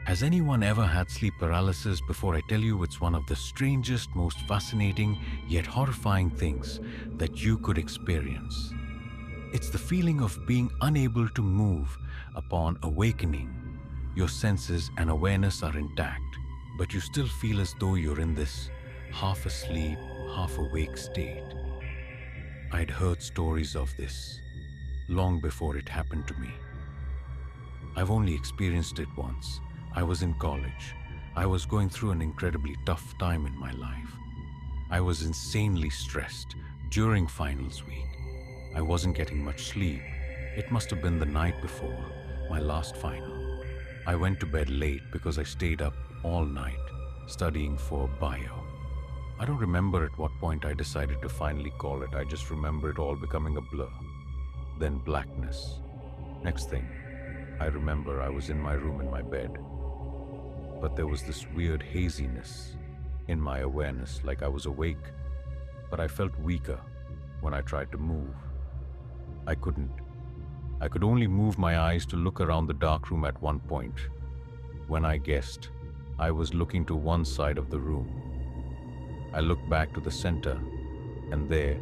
Has anyone ever had sleep paralysis? Before I tell you, it's one of the strangest, most fascinating, yet horrifying things that you could experience. It's the feeling of being unable to move upon awakening. Your senses and awareness are intact, but you still feel as though you're in this half asleep, half awake state. I'd heard stories of this long before it happened to me. I've only experienced it once. I was in college. I was going through an incredibly tough time in my life. I was insanely stressed during finals week. I wasn't getting much sleep. It must have been the night before my last final. I went to bed late because I stayed up all night studying for bio. I don't remember at what point I decided to finally call it. I just remember it all becoming a blur. Then blackness. Next thing, I remember I was in my room in my bed. But there was this weird haziness in my awareness, like I was awake, but I felt weaker when I tried to move. I couldn't. I could only move my eyes to look around the dark room at one point, when I guessed I was looking to one side of the room. I looked back to the center, and there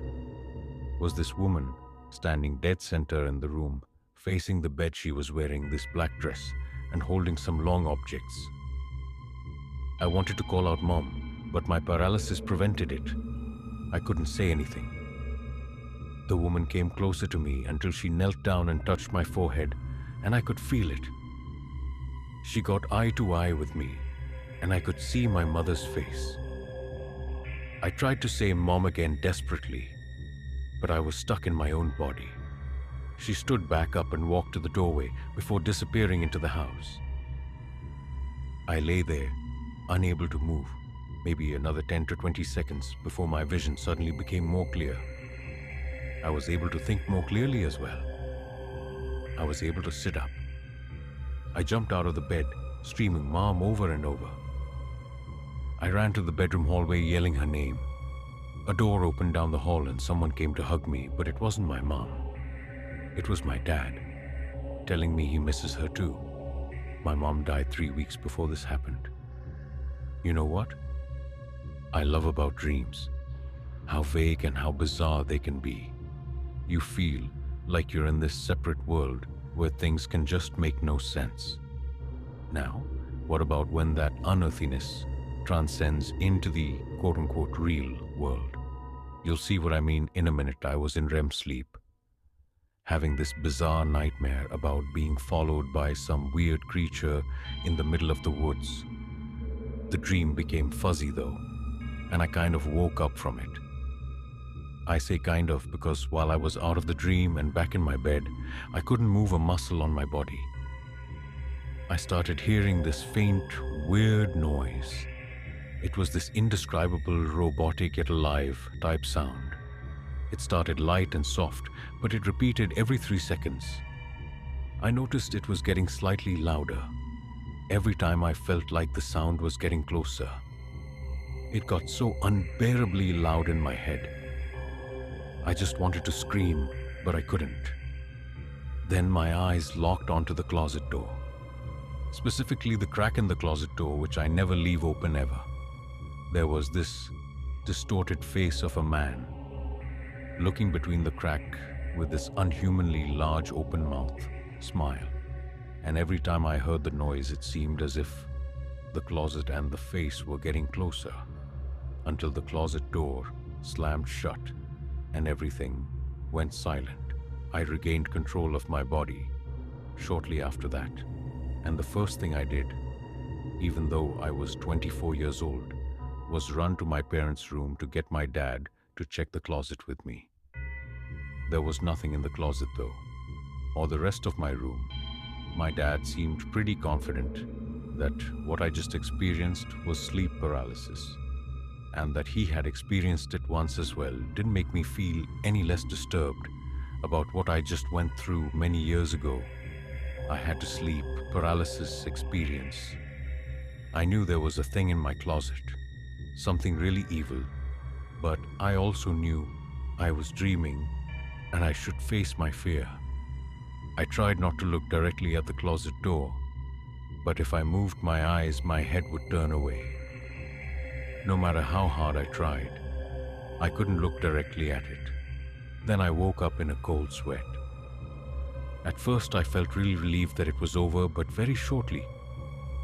was this woman standing dead center in the room, facing the bed. She was wearing this black dress and holding some long objects. I wanted to call out Mom, but my paralysis prevented it. I couldn't say anything. The woman came closer to me until she knelt down and touched my forehead, and I could feel it. She got eye to eye with me, and I could see my mother's face. I tried to say Mom again desperately, but I was stuck in my own body. She stood back up and walked to the doorway before disappearing into the house. I lay there, unable to move, maybe another 10 to 20 seconds before my vision suddenly became more clear. I was able to think more clearly as well. I was able to sit up. I jumped out of the bed, screaming Mom over and over. I ran to the bedroom hallway yelling her name. A door opened down the hall and someone came to hug me, but it wasn't my mom. It was my dad, telling me he misses her too. My mom died 3 weeks before this happened. You know what I love about dreams? How vague and how bizarre they can be. You feel like you're in this separate world where things can just make no sense. Now, what about when that unearthliness transcends into the quote-unquote real world? You'll see what I mean in a minute. I was in REM sleep, having this bizarre nightmare about being followed by some weird creature in the middle of the woods. The dream became fuzzy though, and I kind of woke up from it. I say kind of because while I was out of the dream and back in my bed, I couldn't move a muscle on my body. I started hearing this faint, weird noise. It was this indescribable, robotic yet alive type sound. It started light and soft, but it repeated every 3 seconds. I noticed it was getting slightly louder. Every time I felt like the sound was getting closer. It got so unbearably loud in my head. I just wanted to scream, but I couldn't. Then my eyes locked onto the closet door. Specifically the crack in the closet door, which I never leave open ever. There was this distorted face of a man, looking between the crack with this unhumanly large open mouth, smile. And every time I heard the noise, it seemed as if the closet and the face were getting closer, until the closet door slammed shut and everything went silent. I regained control of my body shortly after that, and the first thing I did, even though I was 24 years old, was run to my parents' room to get my dad to check the closet with me. There was nothing in the closet though, or the rest of my room. My dad seemed pretty confident that what I just experienced was sleep paralysis, and that he had experienced it once as well didn't make me feel any less disturbed about what I just went through many years ago. I had a sleep paralysis experience. I knew there was a thing in my closet, something really evil, but I also knew I was dreaming and I should face my fear. I tried not to look directly at the closet door, but if I moved my eyes, my head would turn away. No matter how hard I tried, I couldn't look directly at it. Then I woke up in a cold sweat. At first, I felt really relieved that it was over, but very shortly,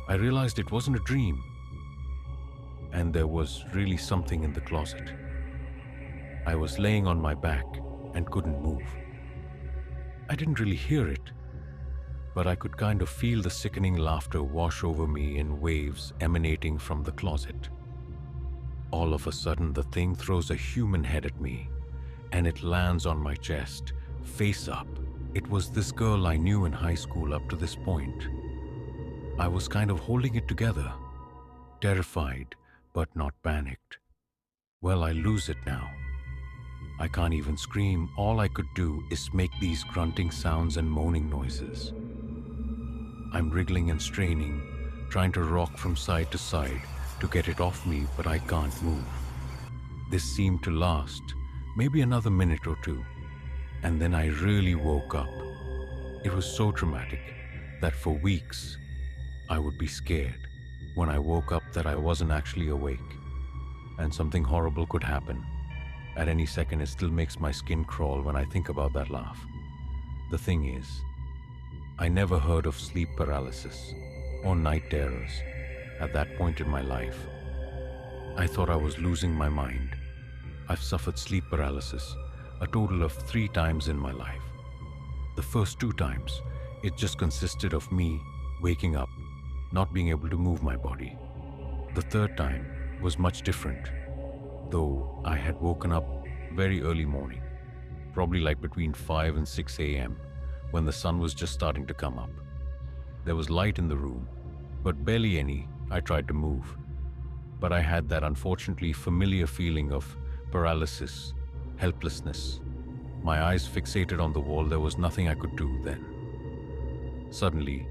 I realized it wasn't a dream, and there was really something in the closet. I was laying on my back and couldn't move. I didn't really hear it, but I could kind of feel the sickening laughter wash over me in waves emanating from the closet. All of a sudden, the thing throws a human head at me, and it lands on my chest, face up. It was this girl I knew in high school up to this point. I was kind of holding it together, terrified, but not panicked. Well, I lose it now. I can't even scream. All I could do is make these grunting sounds and moaning noises. I'm wriggling and straining, trying to rock from side to side to get it off me, but I can't move. This seemed to last maybe another minute or two, and then I really woke up. It was so traumatic that for weeks I would be scared when I woke up that I wasn't actually awake, and something horrible could happen. At any second, it still makes my skin crawl when I think about that laugh. The thing is, I never heard of sleep paralysis or night terrors at that point in my life. I thought I was losing my mind. I've suffered sleep paralysis a total of 3 times in my life. The first 2 times, it just consisted of me waking up, not being able to move my body. The third time was much different, though I had woken up very early morning, probably like between 5 and 6 a.m. when the sun was just starting to come up. There was light in the room, but barely any. I tried to move, but I had that unfortunately familiar feeling of paralysis, helplessness. My eyes fixated on the wall. There was nothing I could do then. Suddenly,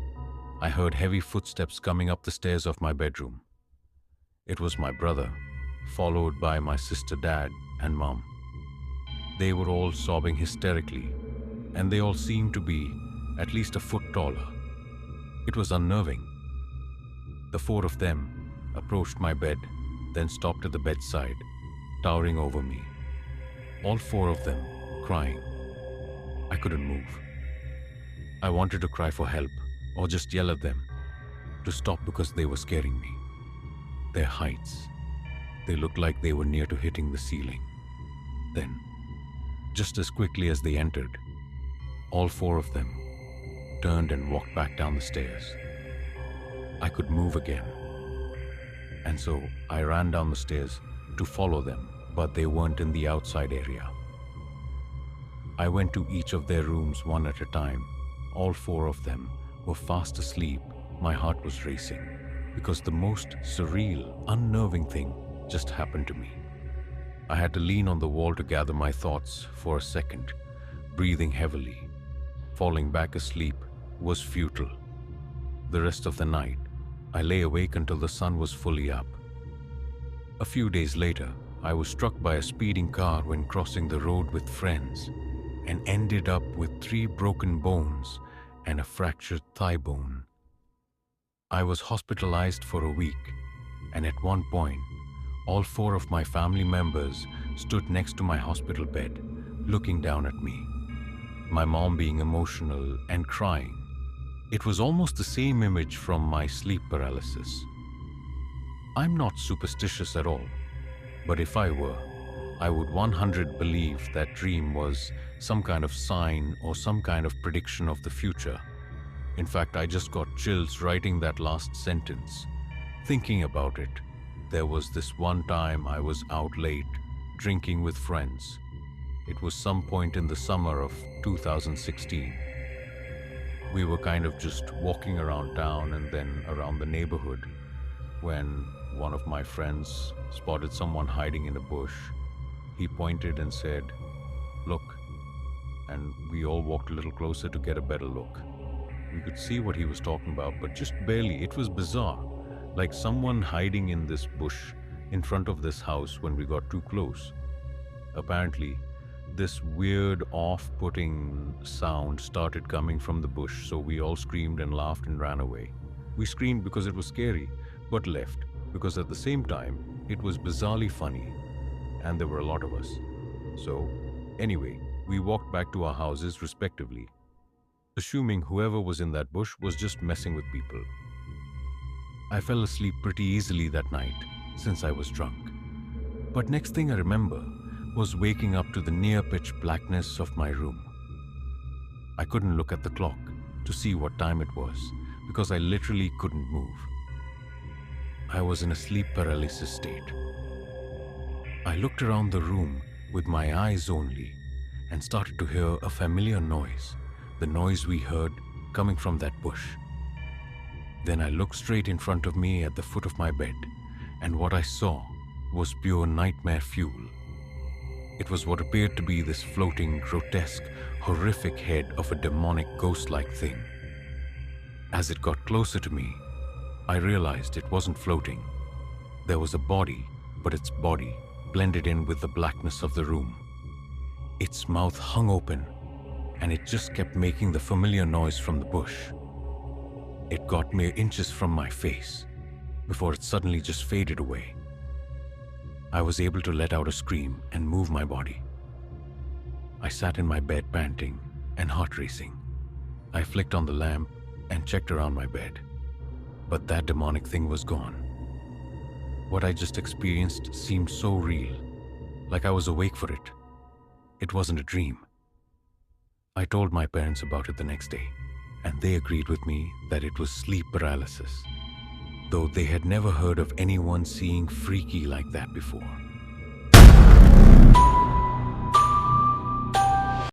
I heard heavy footsteps coming up the stairs of my bedroom. It was my brother, followed by my sister, dad, and mom. They were all sobbing hysterically, and they all seemed to be at least a foot taller. It was unnerving. The 4 of them approached my bed, then stopped at the bedside, towering over me. All 4 of them crying. I couldn't move. I wanted to cry for help or just yell at them to stop because they were scaring me. Their heights, they looked like they were near to hitting the ceiling. Then, just as quickly as they entered, all 4 of them turned and walked back down the stairs. I could move again, and so I ran down the stairs to follow them, but they weren't in the outside area. I went to each of their rooms one at a time. All 4 of them were fast asleep. My heart was racing because the most surreal, unnerving thing just happened to me. I had to lean on the wall to gather my thoughts for a second, breathing heavily. Falling back asleep was futile. The rest of the night, I lay awake until the sun was fully up. A few days later, I was struck by a speeding car when crossing the road with friends and ended up with 3 broken bones and a fractured thigh bone. I was hospitalized for a week, and at one point, all 4 of my family members stood next to my hospital bed, looking down at me. My mom being emotional and crying. It was almost the same image from my sleep paralysis. I'm not superstitious at all, but if I were, I would 100% believe that dream was some kind of sign or some kind of prediction of the future. In fact, I just got chills writing that last sentence. Thinking about it, there was this one time I was out late, drinking with friends. It was some point in the summer of 2016. We were kind of just walking around town and then around the neighborhood when one of my friends spotted someone hiding in a bush. He pointed and said, "Look," and we all walked a little closer to get a better look. We could see what he was talking about, but just barely. It was bizarre, like someone hiding in this bush in front of this house when we got too close. Apparently, this weird off-putting sound started coming from the bush, so we all screamed and laughed and ran away. We screamed because it was scary, but left because at the same time, it was bizarrely funny, and there were a lot of us. So, anyway, we walked back to our houses respectively, assuming whoever was in that bush was just messing with people. I fell asleep pretty easily that night since I was drunk. But next thing I remember was waking up to the near pitch blackness of my room. I couldn't look at the clock to see what time it was because I literally couldn't move. I was in a sleep paralysis state. I looked around the room with my eyes only and started to hear a familiar noise, the noise we heard coming from that bush. Then I looked straight in front of me at the foot of my bed, and what I saw was pure nightmare fuel. It was what appeared to be this floating, grotesque, horrific head of a demonic ghost-like thing. As it got closer to me, I realized it wasn't floating. There was a body, but its body blended in with the blackness of the room. Its mouth hung open, and it just kept making the familiar noise from the bush. It got mere inches from my face before it suddenly just faded away. I was able to let out a scream and move my body. I sat in my bed panting and heart racing. I flicked on the lamp and checked around my bed, but that demonic thing was gone. What I just experienced seemed so real, like I was awake for it. It wasn't a dream. I told my parents about it the next day, and they agreed with me that it was sleep paralysis, though they had never heard of anyone seeing freaky like that before.